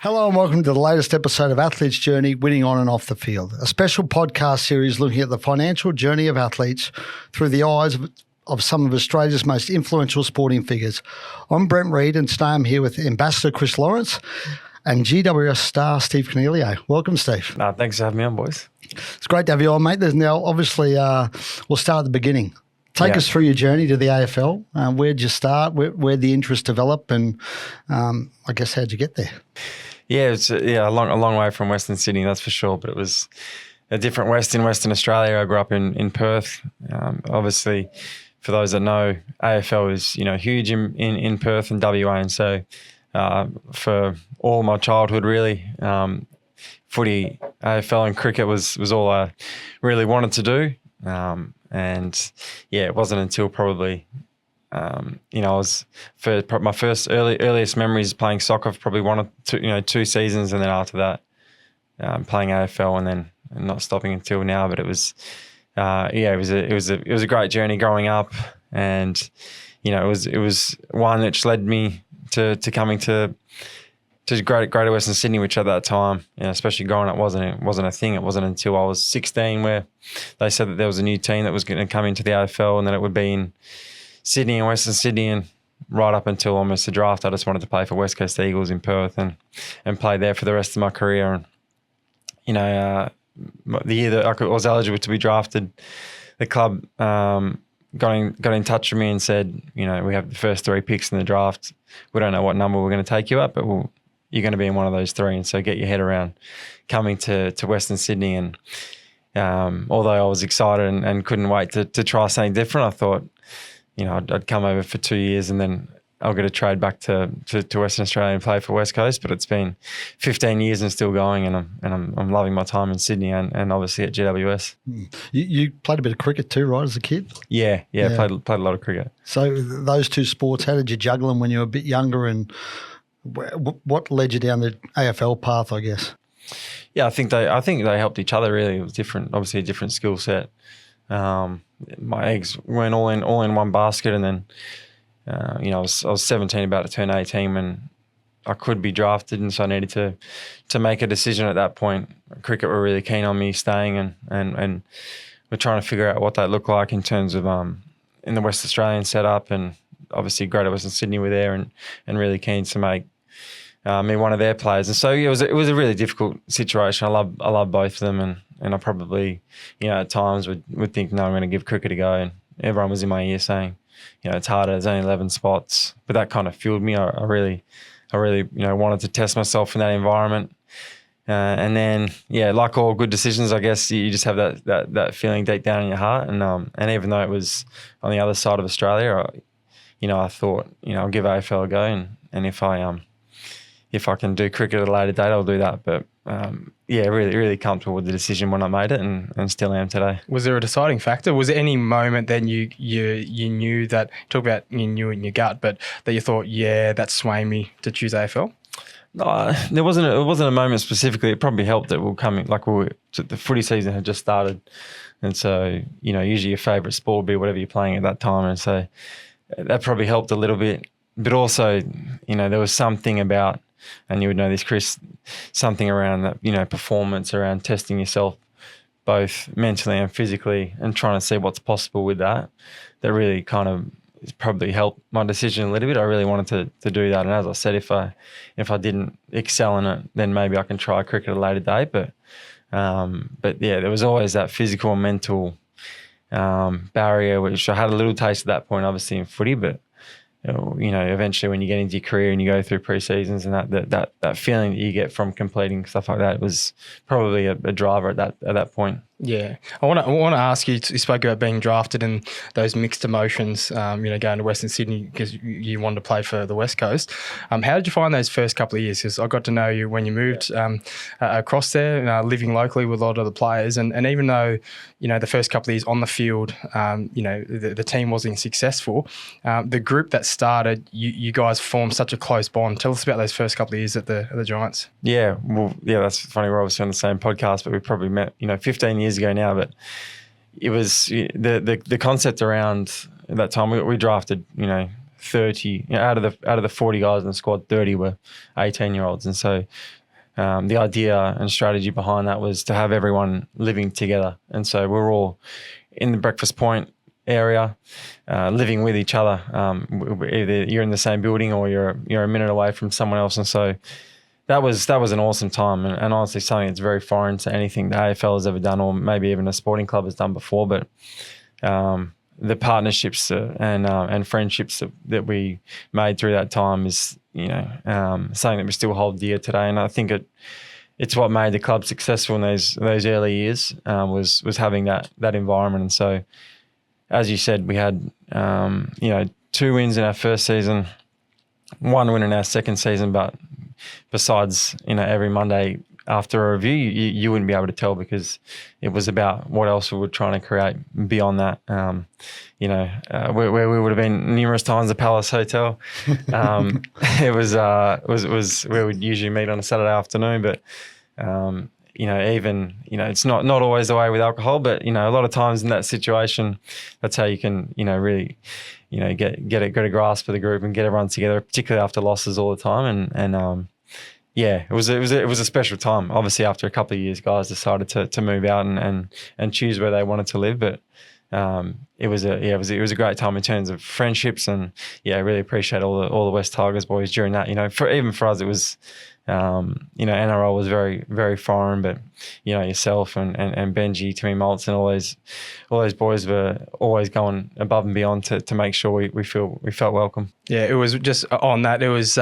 Hello and welcome to the latest episode of Athlete's Journey, Winning On and Off the Field, a special podcast series looking at the financial journey of athletes through the eyes of some of Australia's most influential sporting figures. I'm Brent Read, and today I'm here with Ambassador Chris Lawrence and GWS star Steve Coniglio. Welcome, Steve. Thanks for having me on, boys. It's great to have you on, mate. There's now, obviously, we'll start at the begining. Take us through your journey to the AFL. Where'd you start? Where'd the interest develop? And I guess how'd you get there? Yeah, it's a long way from Western Sydney, that's for sure. But it was a different West in Western Australia. I grew up in Perth. Obviously, for those that know, AFL is huge in Perth and WA, and so for all my childhood, really, footy, AFL, and cricket was all I really wanted to do. And it wasn't until probably. I was my earliest memories playing soccer for probably 1 or 2 seasons, and then after that, playing AFL, and then not stopping until now. But it was, it was a great journey growing up, and it was one which led me to coming to Greater Western Sydney, which at that time, especially growing up, wasn't a thing. It wasn't until I was 16 where they said that there was a new team that was going to come into the AFL, and then it would be in Sydney and Western Sydney, and right up until almost the draft, I just wanted to play for West Coast Eagles in Perth and play there for the rest of my career. And the year that I was eligible to be drafted, the club got in touch with me and said, we have the first 3 picks in the draft. We don't know what number we're going to take you at, but you're going to be in one of those 3, and so get your head around coming to Western Sydney. And although I was excited and couldn't wait to try something different, I thought, I'd come over for 2 years and then I'll get a trade back to Western Australia and play for West Coast. But it's been 15 years and still going, and I'm loving my time in Sydney and obviously at GWS. You played a bit of cricket too, right, as a kid? Yeah. Played a lot of cricket. So those 2 sports, how did you juggle them when you were a bit younger, and what led you down the AFL path, I guess? Yeah, I think they helped each other really. It was different, obviously a different skill set. My eggs went all in one basket, and then I was 17, about to turn 18, and I could be drafted, and so I needed to make a decision at that point. Cricket were really keen on me staying, and we're trying to figure out what that looked like in terms of in the West Australian setup, and obviously Greater Western Sydney were there and really keen to make me one of their players. And so it was a really difficult situation. I love both of them, and I probably, at times would think, no, I'm going to give cricket a go. And everyone was in my ear saying, it's harder. There's only 11 spots. But that kind of fueled me. I really, wanted to test myself in that environment. And then, like all good decisions, I guess you just have that feeling deep down in your heart. And even though it was on the other side of Australia, I thought, I'll give AFL a go. And if I can do cricket at a later date, I'll do that. But really, really comfortable with the decision when I made it, and still am today. Was there a deciding factor? Was there any moment then you knew that, talk about you knew in your gut, but that you thought, that's swaying me to choose AFL? No, it wasn't a moment specifically. It probably helped that the footy season had just started, and so usually your favourite sport would be whatever you're playing at that time, and so that probably helped a little bit. But also, there was something about, and you would know this, Chris, something around that, performance, around testing yourself both mentally and physically, and trying to see what's possible with that really kind of probably helped my decision a little bit. I really wanted to do that. And as I said, if I didn't excel in it, then maybe I can try cricket at a later date. But there was always that physical and mental barrier, which I had a little taste at that point, obviously in footy, but eventually when you get into your career and you go through pre-seasons and that feeling that you get from completing stuff like that was probably a driver at that point. Yeah. I want to ask you, you spoke about being drafted and those mixed emotions, going to Western Sydney because you wanted to play for the West Coast. How did you find those first couple of years? Because I got to know you when you moved across there, living locally with a lot of the players. And even though, the first couple of years on the field, the team wasn't successful, the group that started, you guys formed such a close bond. Tell us about those first couple of years at the Giants. Yeah, well, that's funny. We're obviously on the same podcast, but we probably met, 15 years ago now, but it was the concept around at that time. We drafted, 30 out of the 40 guys in the squad, 30 were 18-year-olds, and so the idea and strategy behind that was to have everyone living together, and so we're all in the Breakfast Point area, living with each other. Either you're in the same building or you're a minute away from someone else, and so that was an awesome time, and honestly something that's very foreign to anything the AFL has ever done, or maybe even a sporting club has done before. But the partnerships and friendships that we made through that time is something that we still hold dear today, and I think it's what made the club successful in those early years, was having that environment. And so, as you said, we had 2 wins in our first season, 1 win in our second season, but besides, every Monday after a review, you wouldn't be able to tell, because it was about what else we were trying to create beyond that. Where we would have been numerous times, the Palace Hotel. It was where we'd usually meet on a Saturday afternoon, but it's not always the way with alcohol, but a lot of times in that situation, that's how you can really get a grasp of the group and get everyone together, particularly after losses all the time. And it was a special time. Obviously, after a couple of years, guys decided to move out and choose where they wanted to live. But it was a great time in terms of friendships, and I really appreciate all the West Tigers boys during that. Even for us, it was NRL was very, very foreign, but yourself and Benji, Timmy Maltz, and all those boys were always going above and beyond to make sure we felt welcome. Yeah, it was just on that. It was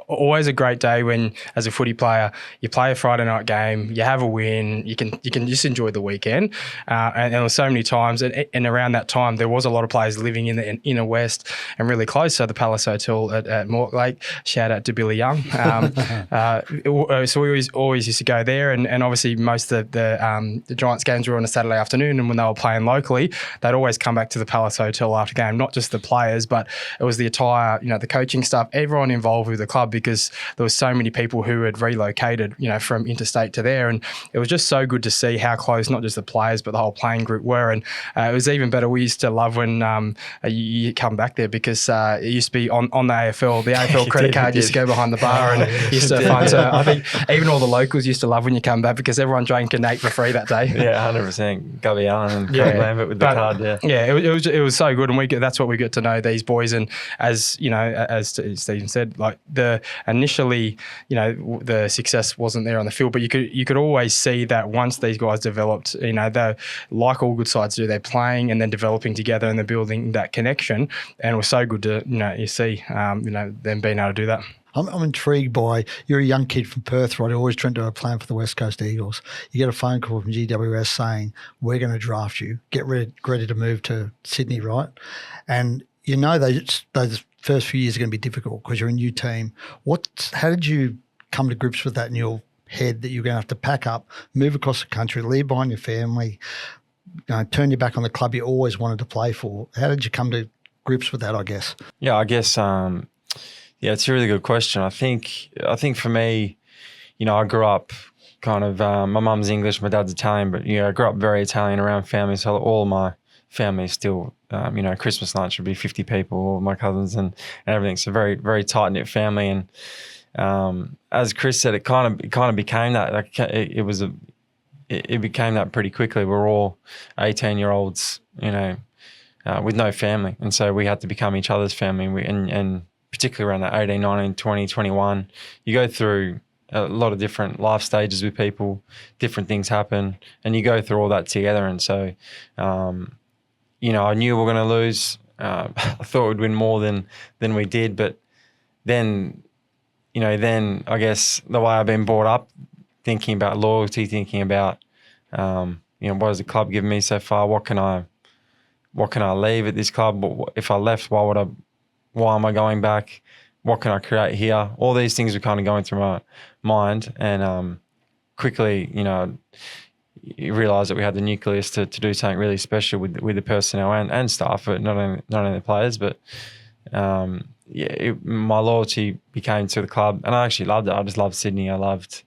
always a great day when, as a footy player, you play a Friday night game, you have a win, you can just enjoy the weekend. And there were so many times, and around that time, there was a lot of players living in the inner west and really close. So the Palace Hotel at Mortlake, shout out to Billy Young. So we always used to go there, and obviously most of the Giants games were on a Saturday afternoon, and when they were playing locally, they'd always come back to the Palace Hotel after game. Not just the players, but it was the entire, the coaching staff, everyone involved with the club, because there was so many people who had relocated, from interstate to there, and it was just so good to see how close not just the players but the whole playing group were. And it was even better. We used to love when you come back there, because it used to be on the AFL. The AFL credit card used to go behind the bar, and used to fun. So I think even all the locals used to love when you come back, because everyone drank and ate for free that day. Yeah, 100%. Gubby Allen and Craig Lambert with the card. It was so good, and that's what we get to know these boys. And as Stephen said, like initially, the success wasn't there on the field, but you could always see that once these guys developed, they, like all good sides do, they're playing and then developing together and they're building that connection. And it was so good to you see them being able to do that. I'm intrigued by, you're a young kid from Perth, right? Always dreamt of a plan for the West Coast Eagles. You get a phone call from GWS saying, we're going to draft you. Get ready to move to Sydney, right? And those first few years are going to be difficult because you're a new team. How did you come to grips with that in your head, that you're going to have to pack up, move across the country, leave behind your family, turn your back on the club you always wanted to play for? How did you come to grips with that, I guess? Yeah, I guess it's a really good question. I think for me, I grew up kind of, my mum's English, my dad's Italian, but I grew up very Italian around family. So all my family is still, Christmas night should be 50 people, all my cousins and everything. So very, very tight knit family. And as Chris said, it kind of became that. Like it became that pretty quickly. We're all 18-year-olds, with no family, and so we had to become each other's family. And particularly around that 18, 19, 20, 21, you go through a lot of different life stages with people, different things happen, and you go through all that together. And so, I knew we were going to lose. I thought we'd win more than we did, but then I guess the way I've been brought up, thinking about loyalty, thinking about, what has the club given me so far? What can I leave at this club? If I left, why am I going back? What can I create here? All these things were kind of going through my mind, and quickly, you realise that we had the nucleus to do something really special with the personnel and staff, but not only the players, but my loyalty became to the club, and I actually loved it. I just loved Sydney. I loved,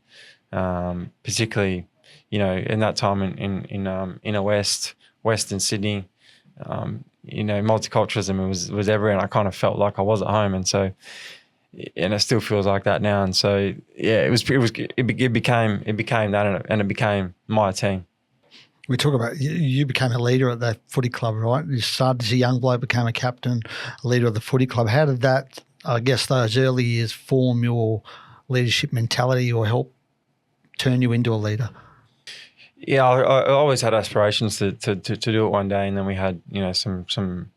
particularly, in that time in a Western Sydney. multiculturalism was everywhere, and I kind of felt like I was at home, and it still feels like that now. And so, yeah, it became that, and it became my team. We talk about you became a leader at that footy club, right? You started as a young bloke, became a captain, a leader of the footy club. How did that, I guess, those early years form your leadership mentality or help turn you into a leader? Yeah, I always had aspirations to do it one day, and then we had some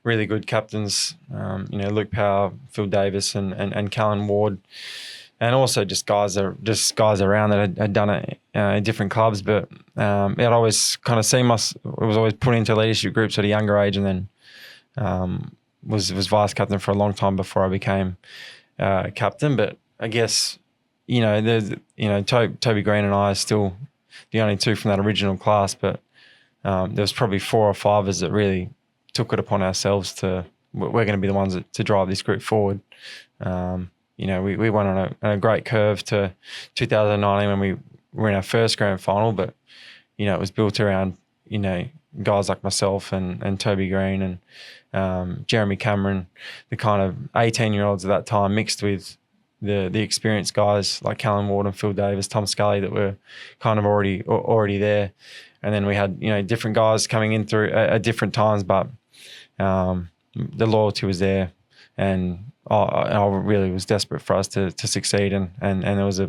really good captains, Luke Power, Phil Davis, and Callan Ward, and also just guys around that had done it in different clubs. But I'd always kind of seen was always put into leadership groups at a younger age, and then was vice captain for a long time before I became captain. But I guess Toby Green and I are still the only two from that original class, but there was probably 4 or 5 of us that really took it upon ourselves we're going to be the ones to drive this group forward. We went on a great curve to 2019 when we were in our first grand final, but it was built around guys like myself and Toby Green and Jeremy Cameron, the kind of 18-year-olds at that time, mixed with the experienced guys like Callan Ward and Phil Davis, Tom Scully, that were kind of already there. And then we had different guys coming in through at different times, but the loyalty was there, and I really was desperate for us to succeed. And there was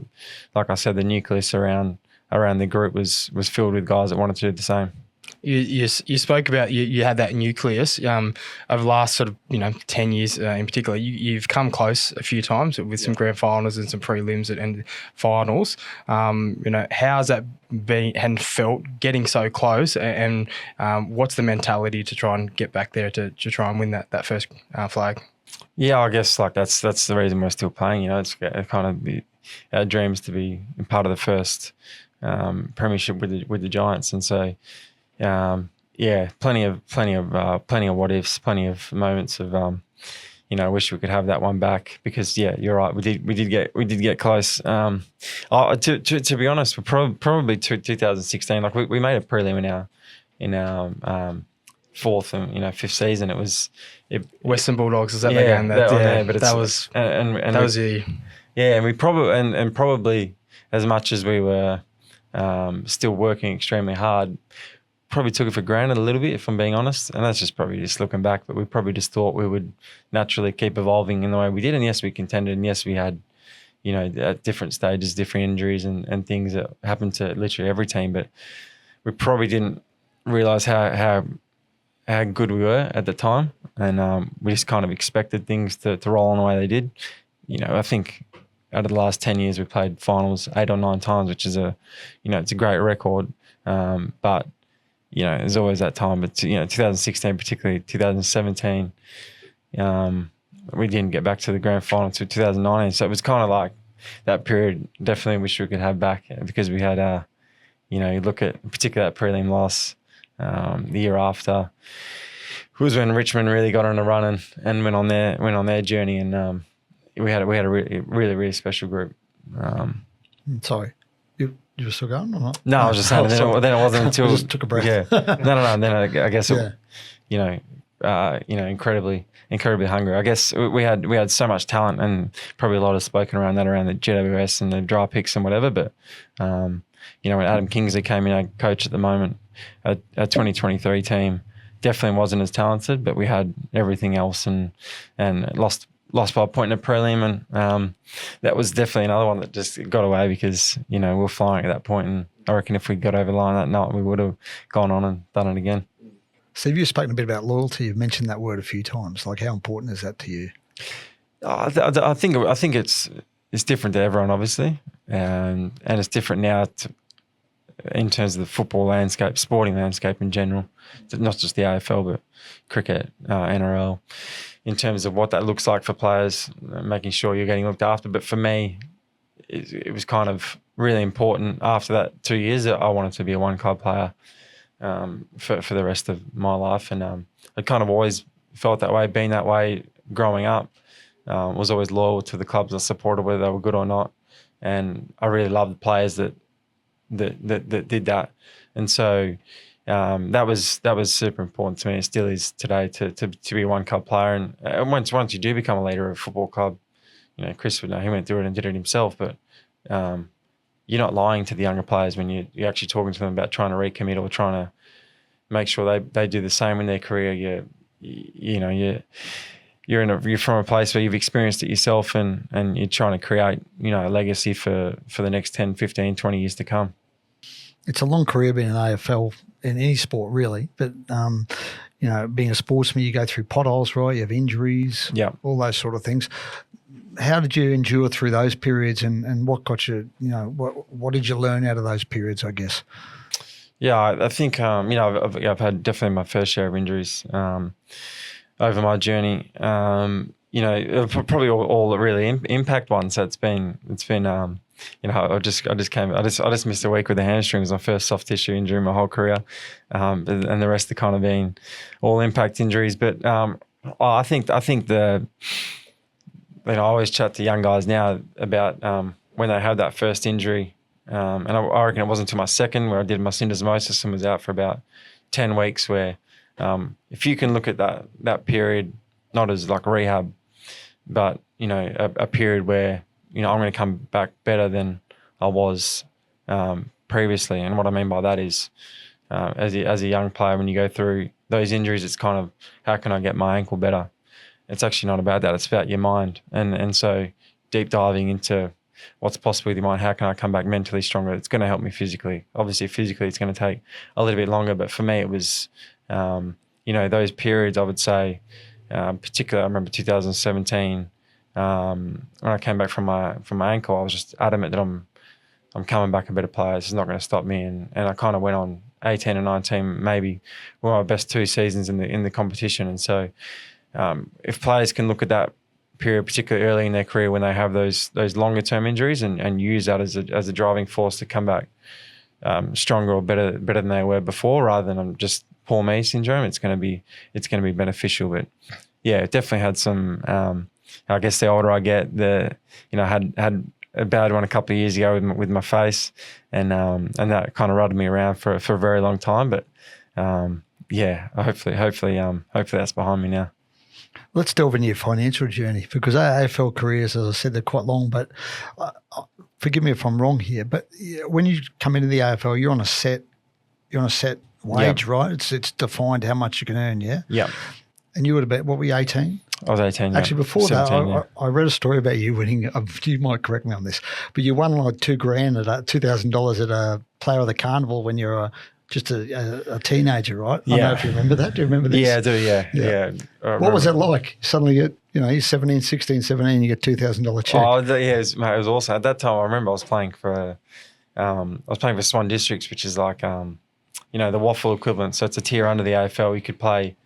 like I said, the nucleus around the group was filled with guys that wanted to do the same. You spoke about you had that nucleus over the last sort of 10 years in particular. You've come close a few times with some grand finals and some prelims and finals. How's that been and felt getting so close? And what's the mentality to try and get back there to try and win that first flag? Yeah, I guess that's the reason we're still playing. It's kind of our dreams to be part of the first premiership with the Giants, and so. Plenty of what ifs, plenty of moments of I wish we could have that one back, because you're right, we did get close. To be honest, we're probably 2016. Like we made a prelim in our fourth and fifth season. It was Western Bulldogs. Is that the game? That was you. Yeah, and we probably as much as we were still working extremely hard, probably took it for granted a little bit, if I'm being honest, and that's probably just looking back. But we probably just thought we would naturally keep evolving in the way we did, and yes, we contended, and yes, we had at different stages, different injuries and things that happened to literally every team. But we probably didn't realise how good we were at the time, and we just kind of expected things to roll on the way they did. I think out of the last 10 years, we played finals 8 or 9 times, which is it's a great record, but. There's always that time. But 2016, particularly 2017, we didn't get back to the grand final until 2019. So it was kind of like that period. Definitely wish we could have back, because we had, you look at particularly that prelim loss the year after. It was when Richmond really got on a run and went on their journey, and we had a really special group. Sorry. You were still going or not? No, I was just saying. Then it wasn't until just took a breath. Yeah, no. Then I guess incredibly hungry. I guess we had so much talent, and probably a lot of spoken around the GWS and the dry picks and whatever. But when Adam Kingsley came in, our coach at the moment, our 2023 team definitely wasn't as talented, but we had everything else, and lost by a point in a prelim, and that was definitely another one that just got away, because we were flying at that point, and I reckon if we got over the line that night, we would have gone on and done it again. Steve, you've spoken a bit about loyalty. You've mentioned that word a few times. Like, how important is that to you? I think it's different to everyone, obviously, and it's different now in terms of the football landscape, sporting landscape in general, not just the AFL, but cricket, NRL. In terms of what that looks like for players, making sure you're getting looked after. But for me, it was kind of really important after that 2 years that I wanted to be a one-club player for the rest of my life. And I kind of always felt that way, been that way growing up. Was always loyal to the clubs I supported, whether they were good or not. And I really loved the players that did that. And so, that was super important to me. It still is today to be a one club player. And once you do become a leader of a football club, Chris would know, he went through it and did it himself. But you're not lying to the younger players when you're actually talking to them about trying to recommit or trying to make sure they do the same in their career. You're from a place where you've experienced it yourself, and you're trying to create a legacy for the next 10, 15, 20 years to come. It's a long career being an AFL in any sport, really. But being a sportsman, you go through potholes, right? You have injuries, all those sort of things. How did you endure through those periods, and what got you? What did you learn out of those periods, I guess? Yeah, I think I've had definitely my fair share of injuries over my journey. Probably all the really impact ones. So it's been I just missed a week with the hamstring. It was my first soft tissue injury in my whole career, and the rest have kind of been all impact injuries. But I think I always chat to young guys now about when they have that first injury. And I reckon it wasn't until my second where I did my syndesmosis and was out for about 10 weeks, where if you can look at that period, not as like rehab, but, a period where, I'm going to come back better than I was previously. And what I mean by that is as a young player, when you go through those injuries, it's kind of, how can I get my ankle better? It's actually not about that. It's about your mind. And so deep diving into what's possible with your mind, how can I come back mentally stronger? It's going to help me physically. Obviously, physically, it's going to take a little bit longer. But for me, it was, those periods, I would say, particularly, I remember 2017, when I came back from my ankle, I was just adamant that I'm coming back a better player. This is not going to stop me. And I kind of went on 18 and 19, maybe were my best 2 seasons in the competition. And so if players can look at that period, particularly early in their career when they have those longer term injuries, and use that as a driving force to come back stronger or better than they were before, rather than just poor me syndrome, it's going to be beneficial. But yeah, it definitely had some. I guess the older I get, had a bad one a couple of years ago with my face, and that kind of rutted me around for a very long time. But hopefully that's behind me now. Let's delve into your financial journey, because AFL careers, as I said, they're quite long. But forgive me if I'm wrong here, but when you come into the AFL, you're on a set wage, right? It's defined how much you can earn, yeah? Yeah. And you would have been, what were you, 18? I was 18, Actually, before 17, that, I read a story about you winning, you might correct me on this, but you won like $2,000 at $2,000 at a Player of the Carnival when you're just a teenager, right? I don't know if you remember that. Do you remember this? Yeah, I do, yeah. What was it like? Suddenly you're 17, 16, 17, you get $2,000 check. Oh, yeah, it was awesome. At that time, I remember I was playing for Swan Districts, which is like, the waffle equivalent. So it's a tier under the AFL. You could play.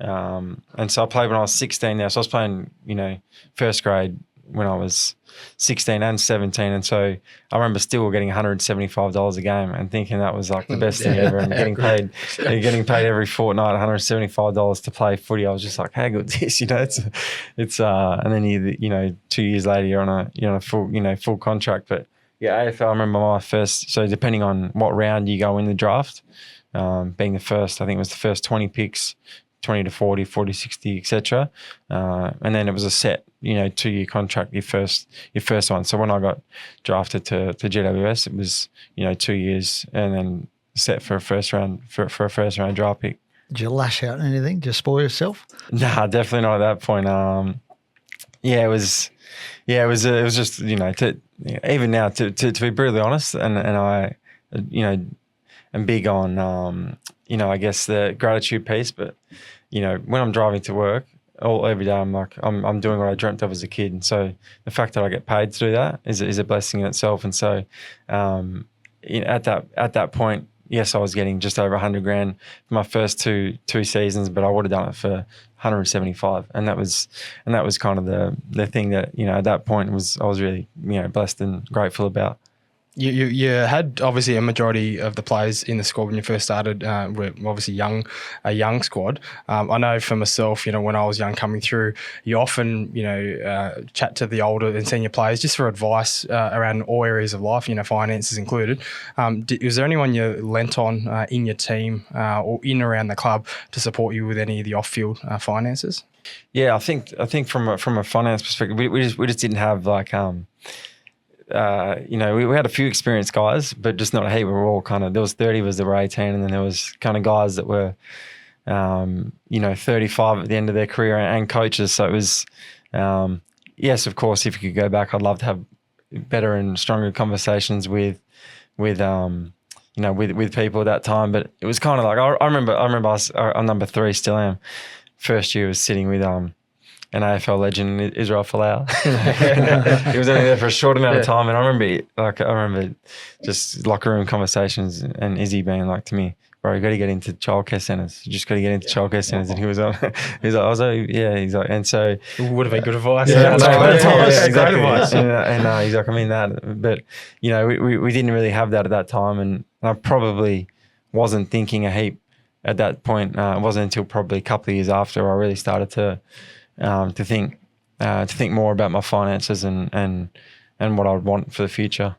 And so I played when I was 16 now. So I was playing, first grade when I was 16 and 17. And so I remember still getting $175 a game and thinking that was like the best thing ever, and getting paid every fortnight $175 to play footy. I was just like, how good is this? It's and then 2 years later you're on a full contract. But yeah, AFL, I remember my first, so depending on what round you go in the draft, being the first, I think it was the first 20 picks, 20 to 40, 40, 60, etc. And then it was a set, 2-year contract, your first one. So when I got drafted to GWS, it was, 2 years and then set for a first round draft pick. Did you lash out anything? Did you spoil yourself? Nah, definitely not at that point. It was just, even now to be brutally honest, and I, am big on, I guess the gratitude piece, but when I'm driving to work every day, I'm like, I'm doing what I dreamt of as a kid. And so the fact that I get paid to do that is a blessing in itself. And so, at that point, yes, I was getting just over $100,000 for my first two seasons, but I would have done it for 175. And that was kind of the thing that, at that point I was really, blessed and grateful about. You had obviously a majority of the players in the squad when you first started were obviously a young squad. I know for myself, when I was young coming through, you often, chat to the older and senior players just for advice around all areas of life, finances included. Was there anyone you lent on in your team or in around the club to support you with any of the off-field finances? Yeah, I think from a finance perspective, we just didn't have like we had a few experienced guys, but just not a heap. We were all kind of, there was 30 of us that were 18, and then there was kind of guys that were, 35 at the end of their career and coaches. So it was, yes, of course, if you could go back, I'd love to have better and stronger conversations with people at that time. But it was kind of like, I remember us, I'm number 3, still am. First year was sitting with, an AFL legend, Israel Folau. He was only there for a short amount of time, and I remember just locker room conversations and Izzy being like to me, "Bro, you got to get into childcare centres. You just got to get into childcare centres." And he was like, he's like, and so it would have been good advice. Exactly. Advice. And he's like, I mean that, but we didn't really have that at that time, and I probably wasn't thinking a heap at that point. It wasn't until probably a couple of years after I really started to think more about my finances and what I would want for the future.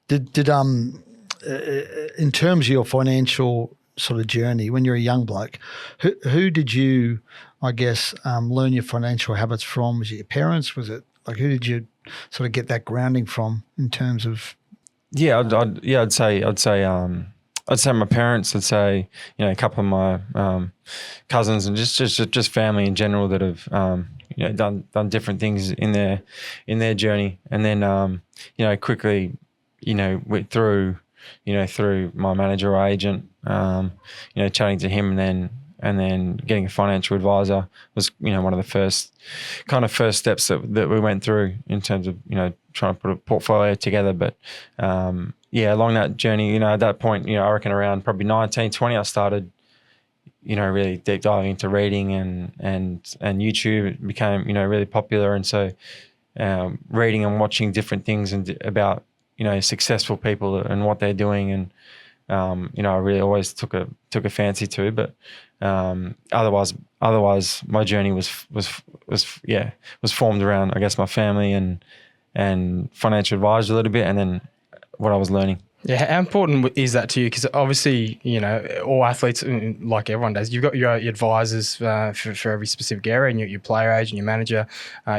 Did in terms of your financial sort of journey when you're a young bloke, who did you, I guess, learn your financial habits from? Was it your parents? Was it like, who did you sort of get that grounding from in terms of? Yeah, I'd say my parents. I'd say a couple of my cousins and just family in general that have done different things in their journey, and then quickly through my manager or agent, chatting to him, and then getting a financial advisor was one of the first steps that we went through in terms of trying to put a portfolio together. But along that journey, at that point, I reckon around probably 19, 20, I started, really deep diving into reading and YouTube. It became, really popular. And so reading and watching different things about, successful people and what they're doing. And, I really always took a fancy to, but otherwise my journey was formed around, I guess, my family and financial advisors a little bit, and then what I was learning. Yeah, how important is that to you? Because obviously, all athletes, like everyone does, you've got your advisors for every specific area, and your player agent, your manager,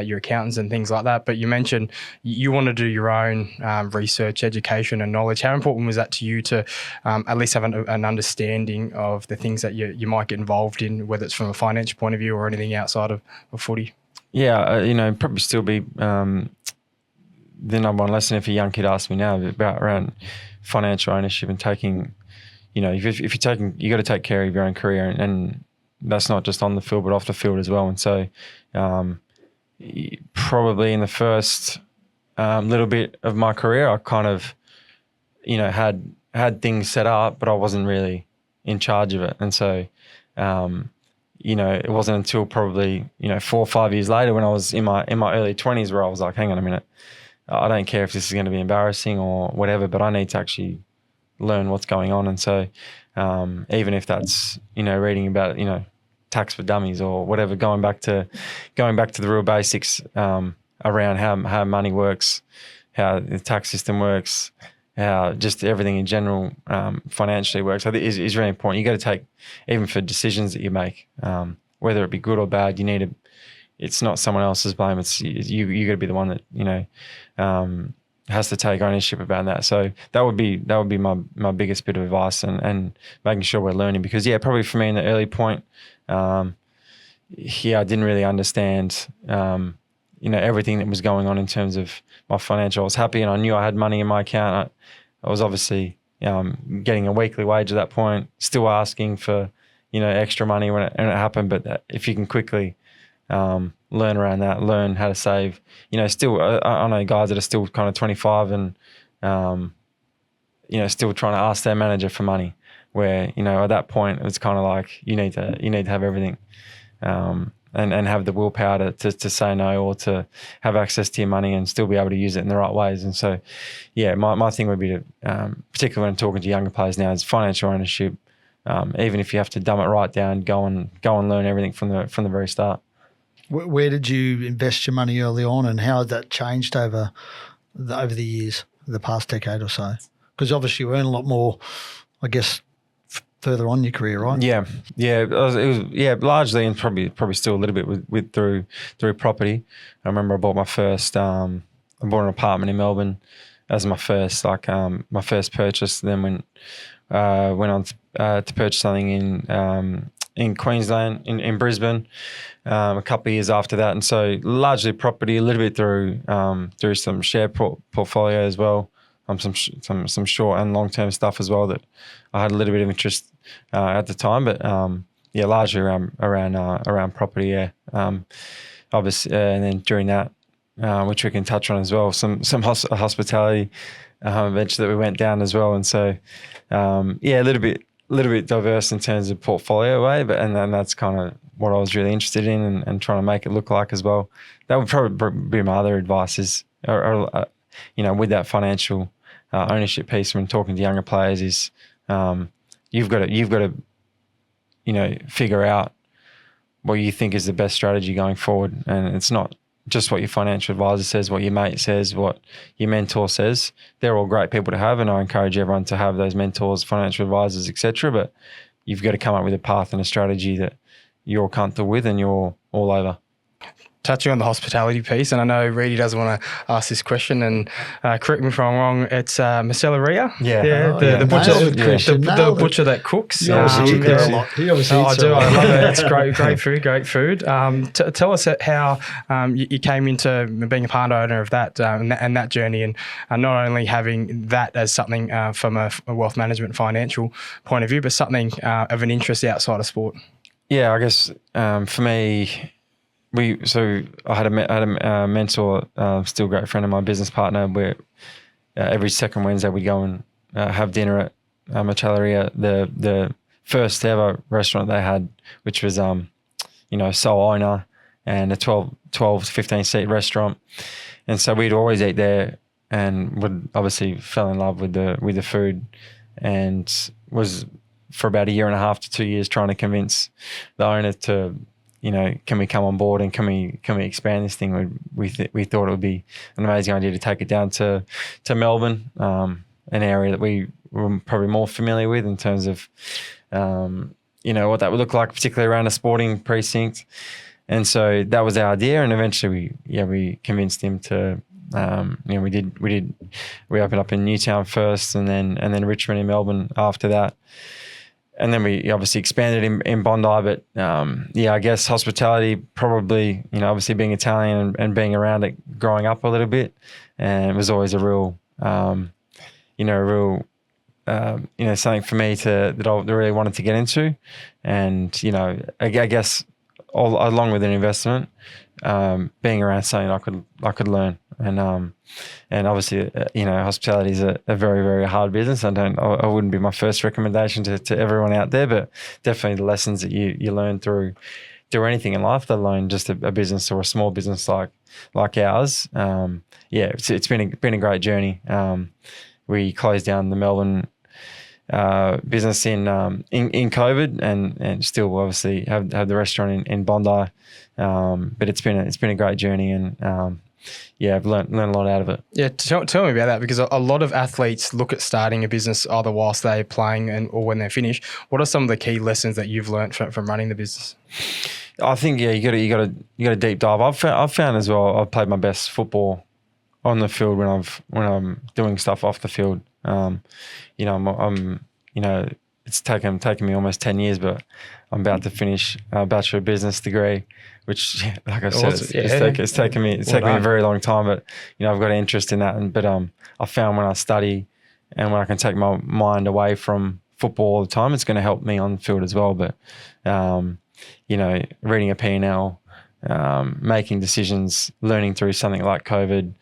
your accountants and things like that. But you mentioned you want to do your own research, education and knowledge. How important was that to you to at least have an understanding of the things that you might get involved in, whether it's from a financial point of view or anything outside of footy? Yeah, probably still be the number one lesson if a young kid asks me now around financial ownership and taking, if you're taking, you got to take care of your own career, and that's not just on the field but off the field as well. And so probably in the first little bit of my career, I kind of, had things set up, but I wasn't really in charge of it. And so, it wasn't until probably, 4 or 5 years later when I was in my early 20s where I was like, hang on a minute, I don't care if this is going to be embarrassing or whatever, but I need to actually learn what's going on. And so even if that's, reading about, tax for dummies or whatever, going back to the real basics around how money works, how the tax system works, how just everything in general financially works, I think is really important. You got to take, even for decisions that you make, whether it be good or bad, it's not someone else's blame. It's you got to be the one that has to take ownership about that. So that would be my biggest bit of advice, and making sure we're learning, because probably for me in the early point, I didn't really understand everything that was going on in terms of my financial. I was happy and I knew I had money in my account. I was obviously getting a weekly wage at that point, still asking for extra money when it happened. But if you can quickly learn around that, learn how to save. Still, I know guys that are still kind of 25 and, still trying to ask their manager for money, where, at that point it's kind of like, you need to have everything. and have the willpower to say no, or to have access to your money and still be able to use it in the right ways. And so, yeah, my thing would be to, particularly when I'm talking to younger players now, is financial ownership. Even if you have to dumb it right down, go and learn everything from the very start. Where did you invest your money early on, and how has that changed over the years, the past decade or so? Because obviously you earn a lot more, I guess, further on in your career, right? Yeah. It was largely, and probably still a little bit with through property. I remember I bought my first, I bought an apartment in Melbourne as my first purchase. Then went on to purchase something in Queensland, in Brisbane, a couple of years after that. And so largely property, a little bit through some share portfolio as well, some short and long-term stuff as well that I had a little bit of interest at the time. But largely around property, yeah. Obviously, and then during that, which we can touch on as well, some hospitality venture that we went down as well. And so, a little bit diverse in terms of portfolio way, but and then that's kind of what I was really interested in and trying to make it look like as well. That would probably be my other advice is, with that financial ownership piece when talking to younger players is, you've got to figure out what you think is the best strategy going forward, and it's not just what your financial advisor says, what your mate says, what your mentor says. They're all great people to have, and I encourage everyone to have those mentors, financial advisors, etc. But you've got to come up with a path and a strategy that you're comfortable with and you're all over. Touching on the hospitality piece, and I know Reedy doesn't want to ask this question, and correct me if I'm wrong, it's Macellaria? The butcher that cooks. He obviously eats there a lot. He obviously eats there a lot. I love it. It's great food. Tell us how you came into being a part owner of that and that journey, and not only having that as something from a wealth management financial point of view, but something of an interest outside of sport. Yeah, I guess for me, I had a mentor, still a great friend of my business partner, where every second Wednesday we'd go and have dinner at Macellaria, the first ever restaurant they had, which was sole owner and a 12 to 15 seat restaurant. And so we'd always eat there, and would obviously fell in love with the food, and was for about a year and a half to 2 years trying to convince the owner to, can we come on board and can we expand this thing? We thought it would be an amazing idea to take it down to Melbourne, an area that we were probably more familiar with in terms of, what that would look like, particularly around a sporting precinct. And so that was our idea. And eventually we convinced him to, we opened up in Newtown first, and then Richmond in Melbourne after that. And then we obviously expanded in Bondi, but I guess hospitality probably, obviously being Italian and being around it growing up a little bit, and it was always a real, something for me that I really wanted to get into, and I guess along with an investment, being around something I could learn. And obviously, hospitality is a very, very hard business. I wouldn't be my first recommendation to everyone out there, but definitely the lessons that you learn through anything in life, let alone just a business or a small business like ours. It's been a great journey. We closed down the Melbourne business in COVID, and still obviously have the restaurant in Bondi. But it's been a great journey, and I've learned a lot out of it. Yeah, tell me about that, because a lot of athletes look at starting a business either whilst they're playing or when they're finished. What are some of the key lessons that you've learned from running the business? I think you got to deep dive. I've found as well, I've played my best football on the field when I'm doing stuff off the field. It's taken me almost 10 years, but I'm about to finish a Bachelor of Business degree, which, like I said, it's taken me a very long time, but I've got an interest in that. But I found when I study and when I can take my mind away from football all the time, it's going to help me on the field as well. But reading a P&L, making decisions, learning through something like COVID,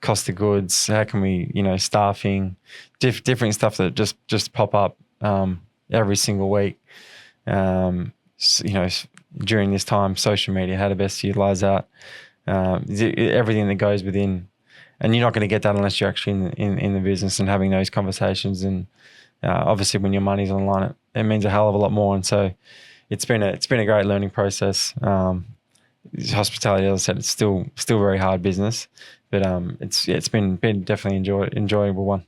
cost of goods, how can we, staffing, different stuff that just pop up every single week. during this time, social media, how to best utilize that, everything that goes within. And you're not going to get that unless you're actually in the business and having those conversations. And obviously, when your money's on the line, it means a hell of a lot more. And so, it's been a great learning process. Hospitality, as I said, it's still very hard business, but it's been definitely enjoyable one.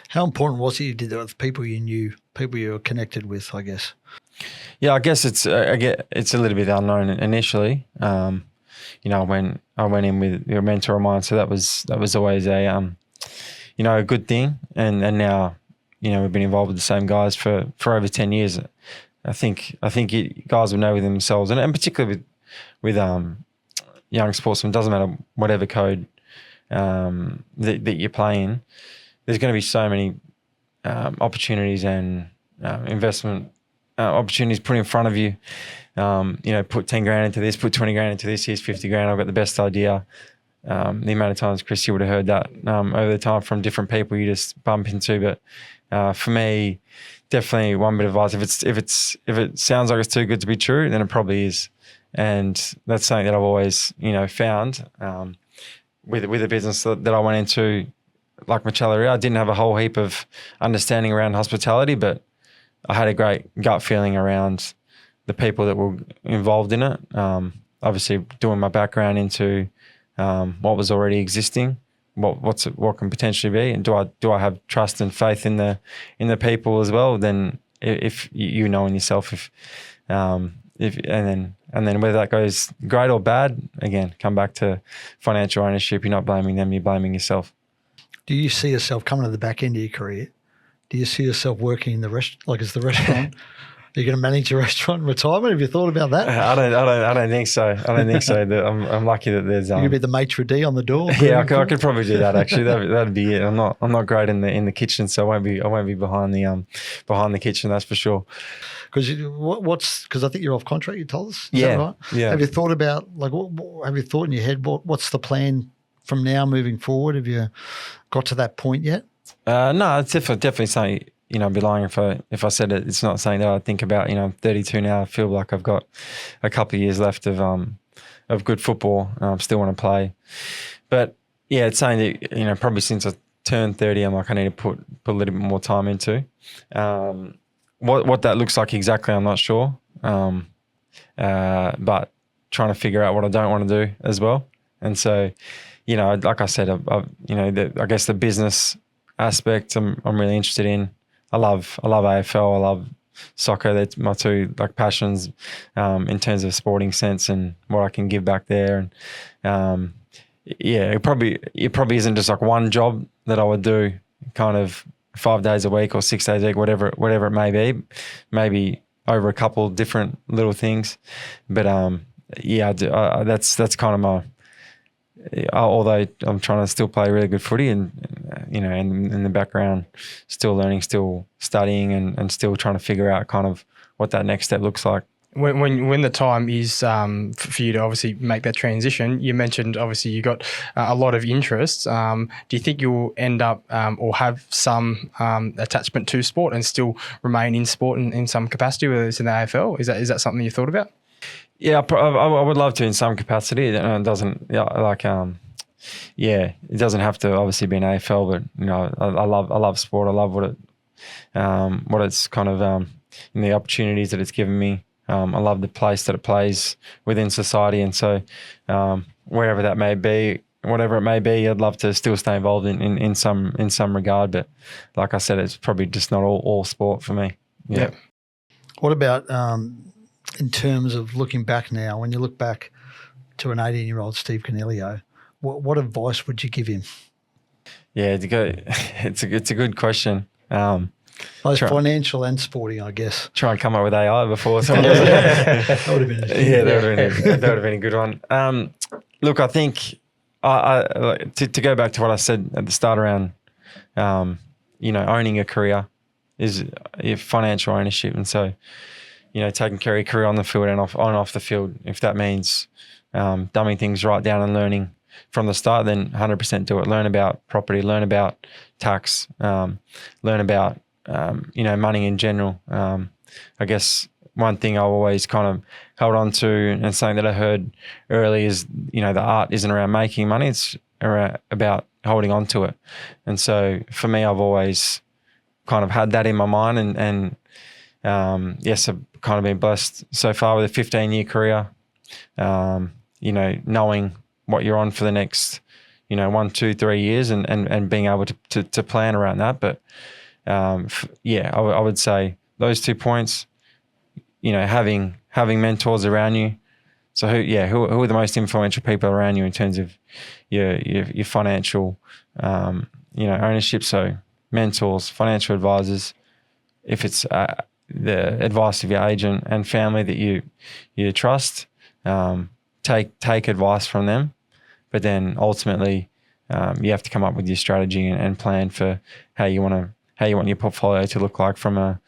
How important was it you did that with people you knew, people you were connected with, I guess? Yeah, I guess it's a little bit unknown initially. I went in with a mentor of mine, so that was always a good thing. And now, we've been involved with the same guys for over 10 years. I think guys will know within themselves, and particularly with young sportsmen, doesn't matter whatever code that you play in, there's going to be so many opportunities and investment opportunities put in front of you. Put 10 grand into this, put 20 grand into this, here's 50 grand, I've got the best idea. The amount of times, Chris, you would have heard that over the time from different people you just bump into. But for me, definitely one bit of advice, if it sounds like it's too good to be true, then it probably is. And that's something that I've always, found with the business that I went into, like Machelleria. I didn't have a whole heap of understanding around hospitality, but I had a great gut feeling around the people that were involved in it. Obviously, doing my background into what was already existing, what can potentially be, and do I have trust and faith in the people as well? Then, if you know in yourself, and then whether that goes great or bad, again, come back to financial ownership. You're not blaming them, you're blaming yourself. Do you see yourself coming to the back end of your career? Do you see yourself working in the restaurant? Are you going to manage a restaurant in retirement? Have you thought about that? I don't think so. I don't think so. I'm lucky that there's. You could be the maitre d' on the door. Yeah, I could probably do that. Actually, that'd be it. I'm not great in the kitchen, so I won't be behind the kitchen. That's for sure. Because I think you're off contract. You told us. Is yeah, that right? Yeah. Have you thought about have you thought in your head what's the plan from now moving forward? Have you got to that point yet? No, it's definitely something. I'd be lying if I said it. It's not something that I think about. I'm 32 now. I feel like I've got a couple of years left of good football. I still want to play, but yeah, it's something that probably since I turned 30, I'm like I need to put a little bit more time into. What that looks like exactly, I'm not sure. But trying to figure out what I don't want to do as well. And so, like I said, I guess the business aspect I'm really interested in. I love AFL. I love soccer. That's my two passions in terms of sporting sense and what I can give back there. And it probably isn't just one job that I would do kind of 5 days a week or 6 days a week, whatever it may be, maybe over a couple different little things. But I do, that's kind of my. Although I'm trying to still play really good footy and in the background, still learning, still studying and still trying to figure out kind of what that next step looks like. When the time is for you to obviously make that transition, you mentioned obviously you got a lot of interests. Do you think you'll end up or have some attachment to sport and still remain in sport in some capacity, whether it's in the AFL? Is that something you thought about? Yeah, I would love to in some capacity. It doesn't it doesn't have to obviously be an AFL, but I love sport. I love what it's kind of the opportunities that it's given me. I love the place that it plays within society, and so wherever that may be, whatever it may be, I'd love to still stay involved in some regard. But like I said, it's probably just not all sport for me. Yeah. What about in terms of looking back now? When you look back to an 18-year-old Steve Coniglio, what advice would you give him? Yeah, it's a good question. Both financial and sporting, I guess. Try and come up with AI before someone does it. That would have been that would have been a good one. Look, I think to go back to what I said at the start around, owning a career is financial ownership, and so taking care of your career on the field and off the field. If that means dumbing things right down and learning from the start, then 100% do it. Learn about property, learn about tax, learn about money in general. I guess one thing I've always kind of held on to, and something that I heard early is, the art isn't around making money, it's about holding on to it. And so for me, I've always kind of had that in my mind, and yes, I've kind of been blessed so far with a 15-year career, knowing what you're on for the next, 1, 2, 3 years, and being able to plan around that. But I would say those 2 points, having mentors around you. So who are the most influential people around you in terms of your financial, ownership? So mentors, financial advisors. If it's the advice of your agent and family that you trust, take advice from them. But then ultimately, you have to come up with your strategy and plan for how you want your portfolio to look like from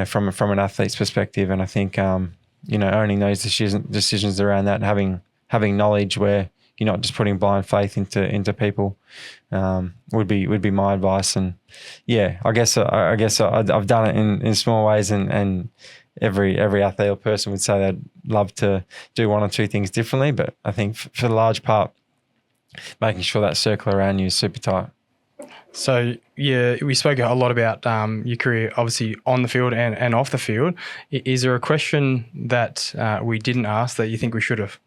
from an athlete's perspective. And I think owning those decisions around that, and having knowledge where you're not just putting blind faith into people, would be my advice. And I guess I've done it in small ways, and every athlete or person would say they'd love to do one or two things differently. But I think for the large part, making sure that circle around you is super tight. So, we spoke a lot about your career, obviously on the field and off the field. Is there a question that we didn't ask that you think we should have?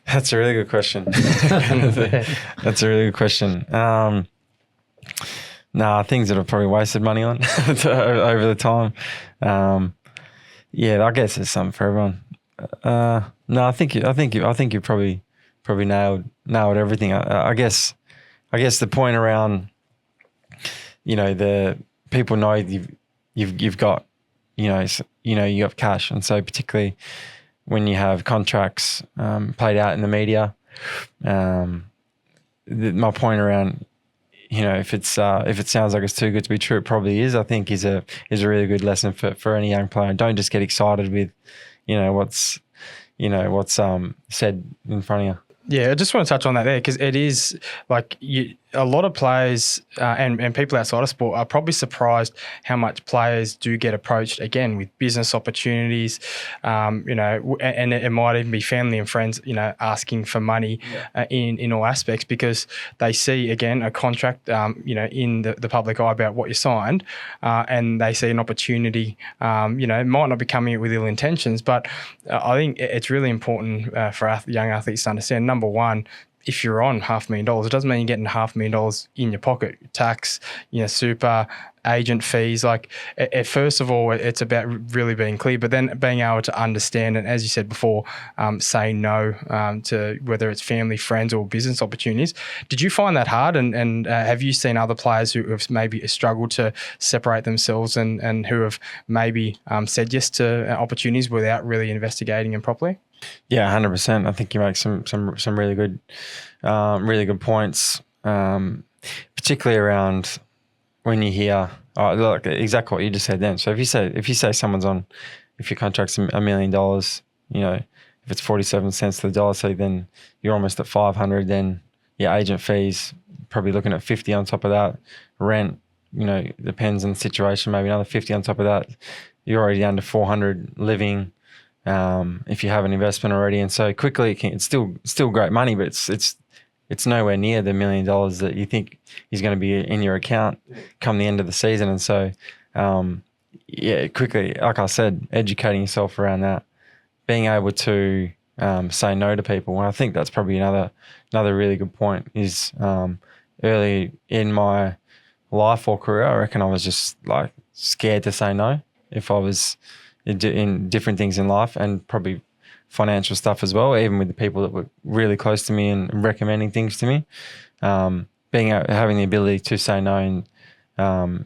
That's a really good question. That's a really good question. Things that I've probably wasted money on over the time. I guess there's something for everyone. I think you probably nailed everything. I guess the point around, the people know you've got, you have cash, and so particularly when you have contracts played out in the media, my point around, if it sounds like it's too good to be true, it probably is. I think is a really good lesson for any young player. Don't just get excited with, what's said in front of you. Yeah, I just want to touch on that there, because it is like a lot of players and people outside of sport are probably surprised how much players do get approached, again, with business opportunities, and it might even be family and friends, asking for money in all aspects, because they see, again, a contract, in the public eye about what you signed, and they see an opportunity, it might not be coming with ill intentions, but I think it's really important for young athletes to understand, number one, if you're on $500,000, it doesn't mean you're getting $500,000 in your pocket. Tax, super, agent fees. Like, first of all, it's about really being clear, but then being able to understand, and as you said before, say no to whether it's family, friends, or business opportunities. Did you find that hard? And have you seen other players who have maybe struggled to separate themselves and who have maybe said yes to opportunities without really investigating them properly? Yeah, 100%. I think you make some really good points, particularly around when you hear look, exactly what you just said then. So if you say someone's on, if your contract's $1 million, if it's 47 cents to the dollar, so then you're almost at 500. Then your agent fees, probably looking at 50 on top of that. Rent, depends on the situation, maybe another 50 on top of that. You're already down to 400 living. If you have an investment already, and so quickly it's still great money, but it's nowhere near the $1 million that you think is going to be in your account come the end of the season. And so, quickly, like I said, educating yourself around that, being able to say no to people. And I think that's probably another really good point. Is early in my life or career, I reckon I was just like scared to say no if I was in different things in life, and probably financial stuff as well, even with the people that were really close to me and recommending things to me. Having the ability to say no, and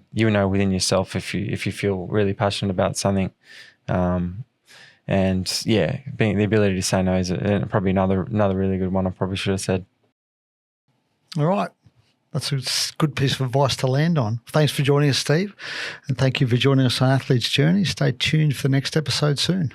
within yourself if you feel really passionate about something, being the ability to say no is probably another really good one I probably should have said. All right. That's a good piece of advice to land on. Thanks for joining us, Steve. And thank you for joining us on Athlete's Journey. Stay tuned for the next episode soon.